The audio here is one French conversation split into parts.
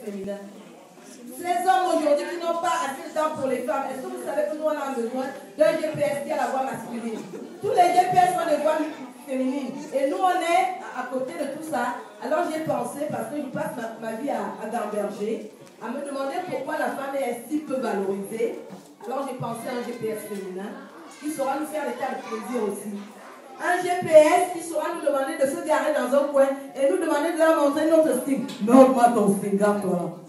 féminin. Ces hommes aujourd'hui qui n'ont pas assez de temps pour les femmes, est-ce que vous savez que nous on a besoin d'un GPS qui a la voix masculine? Tous les GPS ont des voix féminines. Et nous on est à côté de tout ça. Alors j'ai pensé, parce que je passe ma vie à gamberger, à me demander pourquoi la femme est si peu valorisée. Alors j'ai pensé à un GPS féminin qui saura nous faire l'état de plaisir aussi. Un GPS qui saura nous demander de se garer dans un coin et nous demander de leur montrer notre string. Montre-moi ton string, garde-toi.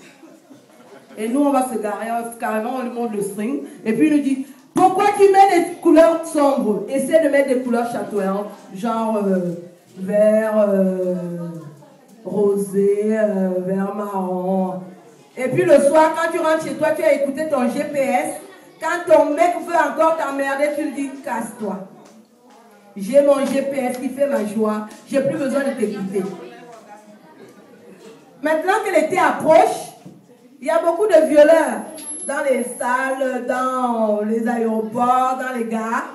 Et nous, on va se garer, carrément, on lui montre le string. Et puis, il nous dit, pourquoi tu mets des couleurs sombres? Essaie de mettre des couleurs chatoyantes, genre vert, rosé, vert marron. Et puis, le soir, quand tu rentres chez toi, tu as écouté ton GPS. Quand ton mec veut encore t'emmerder, tu lui dis, casse-toi. J'ai mon GPS qui fait ma joie. J'ai plus besoin de t'écouter. Maintenant que l'été approche, il y a beaucoup de violeurs dans les salles, dans les aéroports, dans les gares.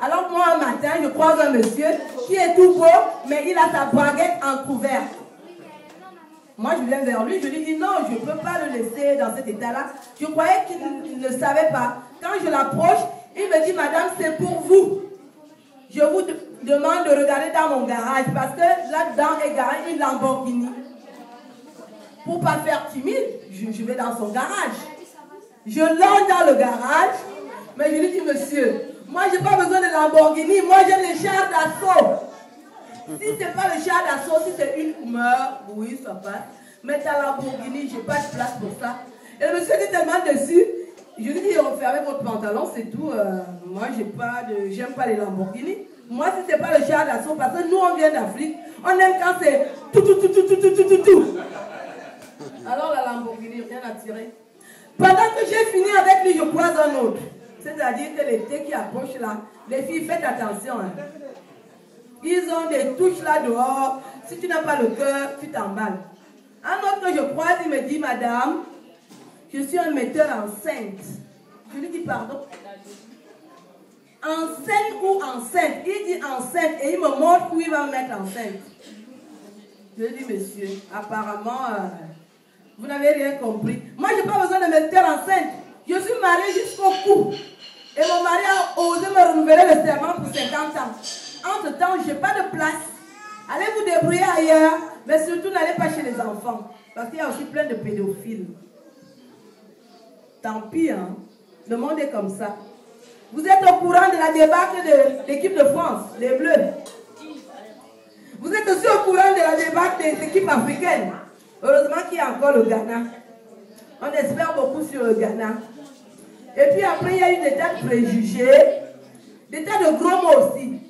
Alors moi, un matin, je croise un monsieur qui est tout beau, mais il a sa baguette entrouverte. Moi, je viens vers lui, je lui dis non, je ne peux pas le laisser dans cet état-là. Je croyais qu'il ne savait pas. Quand je l'approche, il me dit, madame, c'est pour vous. Je vous demande de regarder dans mon garage parce que là-dedans est garé une Lamborghini. Pour ne pas faire timide, je vais dans son garage. Je longe dans le garage, mais je lui dis, monsieur, moi je n'ai pas besoin de Lamborghini, moi j'aime les chars d'assaut. Si ce n'est pas le char d'assaut, si c'est une couleur, oui, ça passe. Mais ta Lamborghini, je n'ai pas de place pour ça. Et le monsieur était tellement déçu, je lui dis, refermez votre pantalon, c'est tout. Moi, j'aime pas les Lamborghini. Moi, si ce n'est pas le char d'assaut, parce que nous, on vient d'Afrique, on aime quand c'est tout. Alors la Lamborghini, rien à tirer. Pendant que j'ai fini avec lui, je croise un autre. C'est-à-dire que l'été qui approche là, les filles, faites attention. Hein. Ils ont des touches là dehors. Si tu n'as pas le cœur, tu t'emballes. Un autre que je croise, il me dit, madame, je suis un metteur enceinte. Je lui dis, pardon. Enceinte ou enceinte? Il dit enceinte et il me montre où il va me mettre enceinte. Je lui dis, monsieur, apparemment... vous n'avez rien compris. Moi, je n'ai pas besoin de me mettre enceinte. Je suis mariée jusqu'au cou. Et mon mari a osé me renouveler le serment pour 50 ans. Entre-temps, je n'ai pas de place. Allez vous débrouiller ailleurs. Mais surtout, n'allez pas chez les enfants. Parce qu'il y a aussi plein de pédophiles. Tant pis, hein. Le monde est comme ça. Vous êtes au courant de la débâcle de l'équipe de France, les Bleus. Vous êtes aussi au courant de la débâcle des équipes africaines. Heureusement qu'il y a encore le Ghana. On espère beaucoup sur le Ghana. Et puis après, il y a eu des tas de préjugés, des tas de gros mots aussi.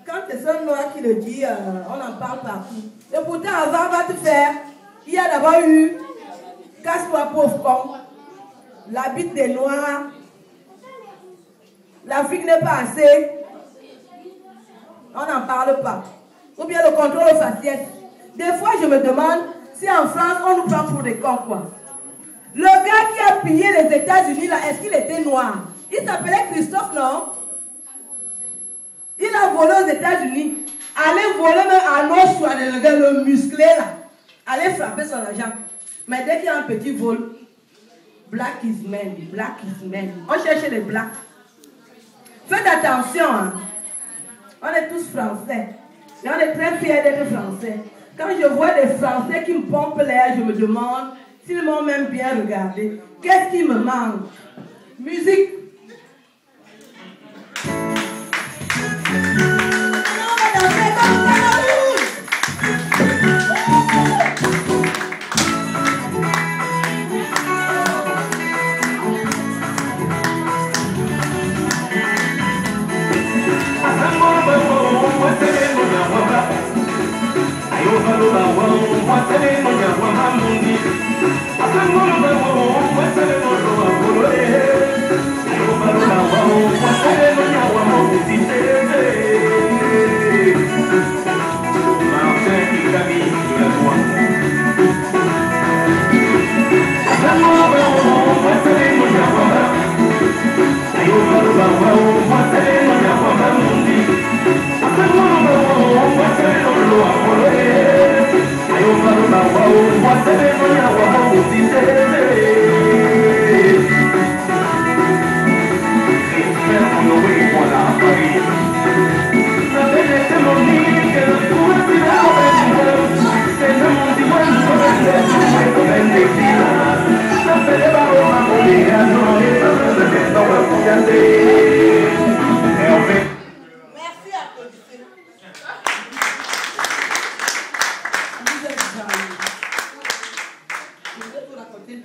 Quand c'est un noir qui le dit, on en parle partout. Et pourtant, avant, va te faire. Il y a d'abord eu casse-toi pauvre con, la bite des noirs, l'Afrique n'est pas assez. On n'en parle pas. Ou bien le contrôle faciès. Des fois, je me demande si en France, on nous prend pour des cons, quoi. Le gars qui a pillé les États-Unis, là, est-ce qu'il était noir? Il s'appelait Christophe, non? Il a volé aux États-Unis. Allez voler même Arnold Schwarzenegger, le musclé, là. Allez frapper son argent. Mais dès qu'il y a un petit vol, black is man, black is man. On cherche les blacks. Faites attention, hein. On est tous français. Et on est très fiers d'être français. Quand je vois des Français qui me pompent l'air, je me demande s'ils m'ont même bien regardé. Qu'est-ce qui me manque? Musique. On va danser comme Cameroun. I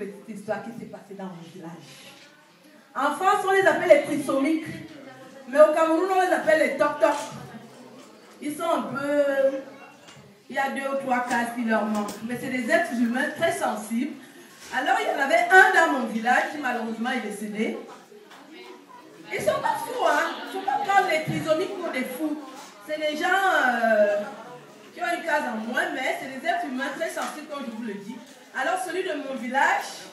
petite histoire qui s'est passée dans mon village. En France, on les appelle les trisomiques. Mais au Cameroun, on les appelle les toc-toc. Ils sont un peu... Il y a 2 ou 3 cases qui leur manquent. Mais c'est des êtres humains très sensibles. Alors, il y en avait un dans mon village qui malheureusement est décédé. Ils ne sont pas fous, hein. Il ne faut pas prendre les trisomiques pour des fous. C'est des gens qui ont une case en moins, mais c'est des êtres humains très sensibles, comme je vous le dis. Alors, celui de mon village,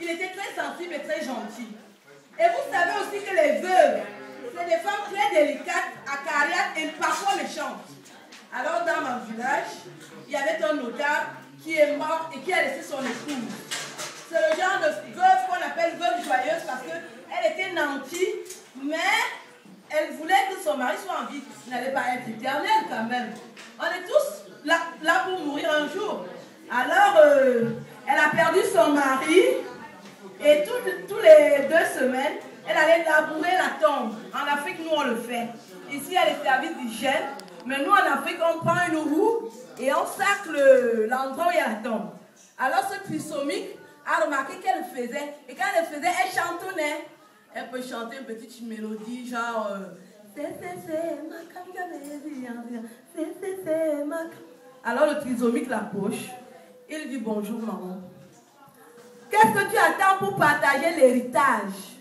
il était très sensible et très gentil. Et vous savez aussi que les veuves, c'est des femmes très délicates, acariates et parfois méchantes. Alors, dans mon village, il y avait un notable qui est mort et qui a laissé son épouse. C'est le genre de veuve qu'on appelle veuve joyeuse parce qu'elle était nantie, mais elle voulait que son mari soit en vie. Il n'allait pas être éternel quand même. On est tous là pour mourir un jour. Alors, elle a perdu son mari et tous les 2 semaines, elle allait labourer la tombe. En Afrique, nous, on le fait. Ici, il y a les services d'hygiène. Mais nous, en Afrique, on prend une roue et on sac l'endroit où il y a la tombe. Alors, ce trisomique a remarqué qu'elle faisait. Et quand elle faisait, elle chantonnait. Elle peut chanter une petite mélodie, genre... Alors, le trisomique l'approche. Il dit bonjour, maman. Qu'est-ce que tu attends pour partager l'héritage?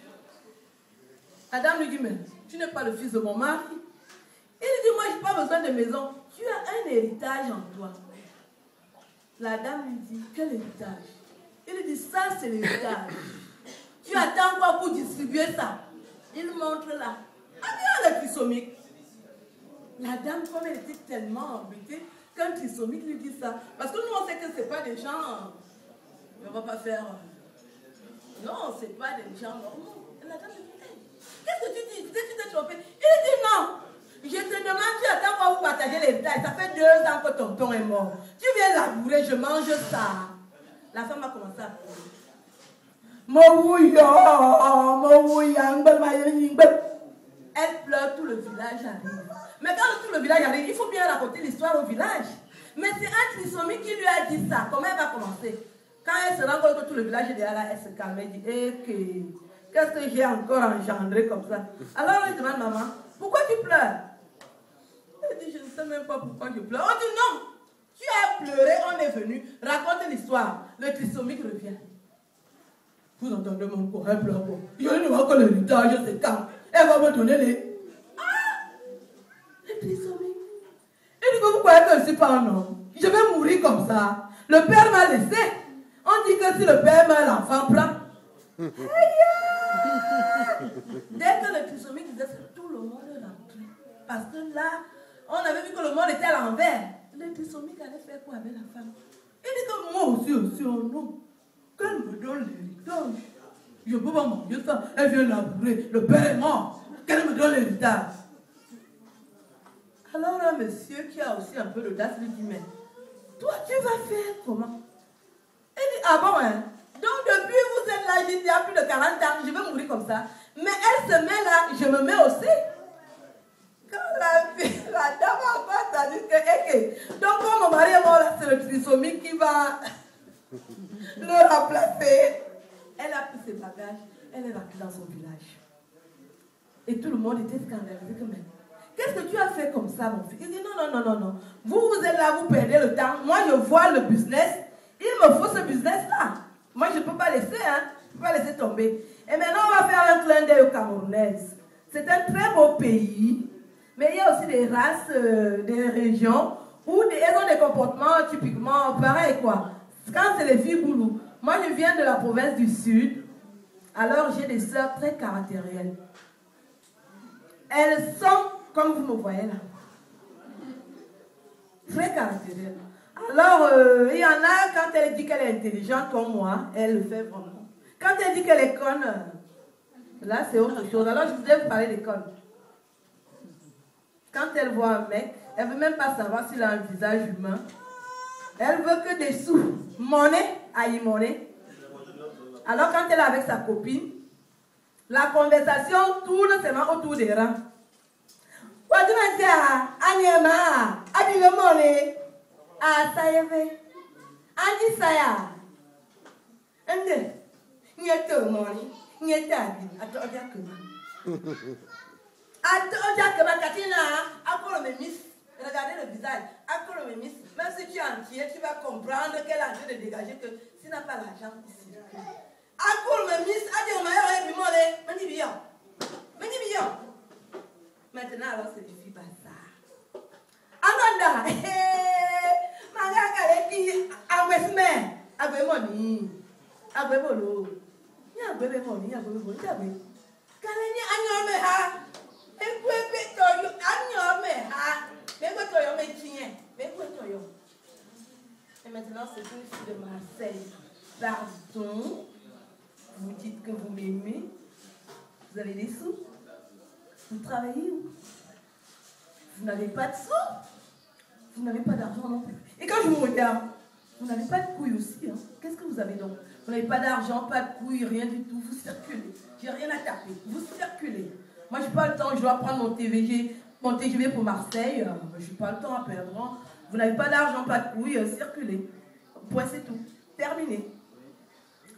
La dame lui dit, mais tu n'es pas le fils de mon mari. Il lui dit, moi, je n'ai pas besoin de maison. Tu as un héritage en toi. La dame lui dit, quel héritage? Il lui dit, ça, c'est l'héritage. Tu attends quoi pour distribuer ça? Il montre là. Ah bien, le trisomique. La dame, comme elle était tellement embêtée, qu'un trisomique lui dit ça. Parce que nous, on sait que ce n'est pas des gens... On ne va pas faire... Non, ce n'est pas des gens normaux. Et la dame lui dit, hey, qu'est-ce que tu dis? Tu t'es trompé. Il dit non. Je te demande, tu attends quoi vous partager l'héritage? Ça fait 2 ans que tonton est mort. Tu viens labourer, je mange ça. La femme a commencé à pleurer. Elle pleure, tout le village arrive. Mais quand tout le village arrive, il faut bien raconter l'histoire au village. Mais c'est un trisomique qui lui a dit ça. Comment elle va commencer? Quand elle se rend compte que tout le village est derrière là, elle se calme. Elle dit, qu'est-ce que j'ai encore engendré comme ça? Alors elle demande, maman, pourquoi tu pleures? Elle dit, je ne sais même pas pourquoi je pleure. On dit, non, tu as pleuré, on est venu. Raconte l'histoire. Le trisomique revient. Vous entendez mon corps, elle pleure pas. Je ne vois que l'héritage, c'est quand. Elle va me donner les... Ah! Le trisomique. Il dit que vous croyez que je ne suis pas un homme. Je vais mourir comme ça. Le père m'a laissé. On dit que si le père meurt, l'enfant prend. Dès que le trisomique disait ça, tout le monde rentrait. Parce que là, on avait vu que le monde était à l'envers. Le trisomique allait faire quoi avec la femme? Il dit que moi aussi, oh non. Qu'elle me donne l'héritage. Je ne peux pas manger ça. Elle vient labourer. Le père est mort. Qu'elle me donne l'héritage. Alors un monsieur qui a aussi un peu d'audace lui dit, mais toi tu vas faire comment? Il dit, ah bon, hein? Donc depuis vous êtes là, il y a plus de 40 ans, je vais mourir comme ça. Mais elle se met là, je me mets aussi. Quand la dame a encore entendu que, donc quand mon mari est mort là, c'est le trisomique qui va le remplacer. Elle a pris ses bagages, elle est rentrée dans son village. Et tout le monde était scandalisé que même. Qu'est-ce que tu as fait comme ça, mon fils? Il dit non. Vous êtes là, vous perdez le temps. Moi, je vois le business. Il me faut ce business-là. Moi, je ne peux pas laisser, hein. Je ne peux pas laisser tomber. Et maintenant, on va faire un clin d'œil aux Camerounaises. C'est un très beau pays. Mais il y a aussi des races, des régions où elles ont des comportements typiquement pareils, quoi. Quand c'est les filles boulou. Moi, je viens de la province du Sud. Alors, j'ai des sœurs très caractérielles. Elles sont, comme vous me voyez là, très caractérielles. Alors, il y en a, quand elle dit qu'elle est intelligente comme moi, elle le fait vraiment. Quand elle dit qu'elle est conne, là, c'est autre chose. Alors, je voudrais vous parler des connes. Quand elle voit un mec, elle ne veut même pas savoir s'il a un visage humain. Elle veut que des sous. Monnaie, aïe monnaie. Alors, quand elle est avec sa copine, la conversation tourne seulement autour des rangs. Quoi tu m'as dit à Anyama, Adile monnaie, à Sayeve, Andi Saya. Il y a tout le monde. Il y a ta vie. Attends, regarde comment. Attends, regarde comment Katina a encore le miss. Regardez le visage. Encore le miss. Même si tu es entier, tu vas comprendre qu'elle a envie de dégager que s'il n'a pas l'argent, il circule. Encore le miss. A dit au maillot, et puis moi, je dis bien. Maintenant, alors, c'est du bazar. Ananda, Magaka, qui agwesme, agwemoni, agwebolo. Ya agweboni, Kaleni anyome ha. Ekwebe toyo, anyome ha. Mekwe toyo mechien, mekwe toyo. Et maintenant, c'est une fille de Marseille. Pardon. Vous dites que vous m'aimez. Vous avez des sous? Vous travaillez où? Vous n'avez pas de sous? Vous n'avez pas d'argent non plus. Et quand je vous regarde, vous n'avez pas de couilles aussi. Hein? Qu'est-ce que vous avez donc? Vous n'avez pas d'argent, pas de couilles, rien du tout. Vous circulez. J'ai rien à taper. Vous circulez. Moi, je n'ai pas le temps. Je dois prendre mon TGV pour Marseille. Je n'ai pas le temps à perdre. Hein? Vous n'avez pas d'argent, pas de couilles, circulez. Point, c'est tout. Terminé.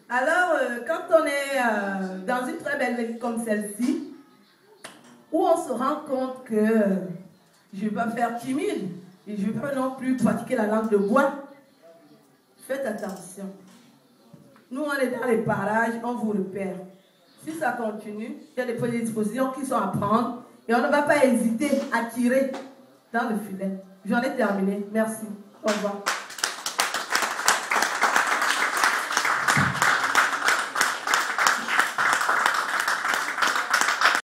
Alors, quand on est dans une très belle ville comme celle-ci, où on se rend compte que je ne vais pas faire timide et je ne vais pas non plus pratiquer la langue de bois, faites attention. Nous, on est dans les parages, on vous repère. Si ça continue, il y a des dispositions qui sont à prendre et on ne va pas hésiter à tirer dans le filet. J'en ai terminé. Merci. Au revoir.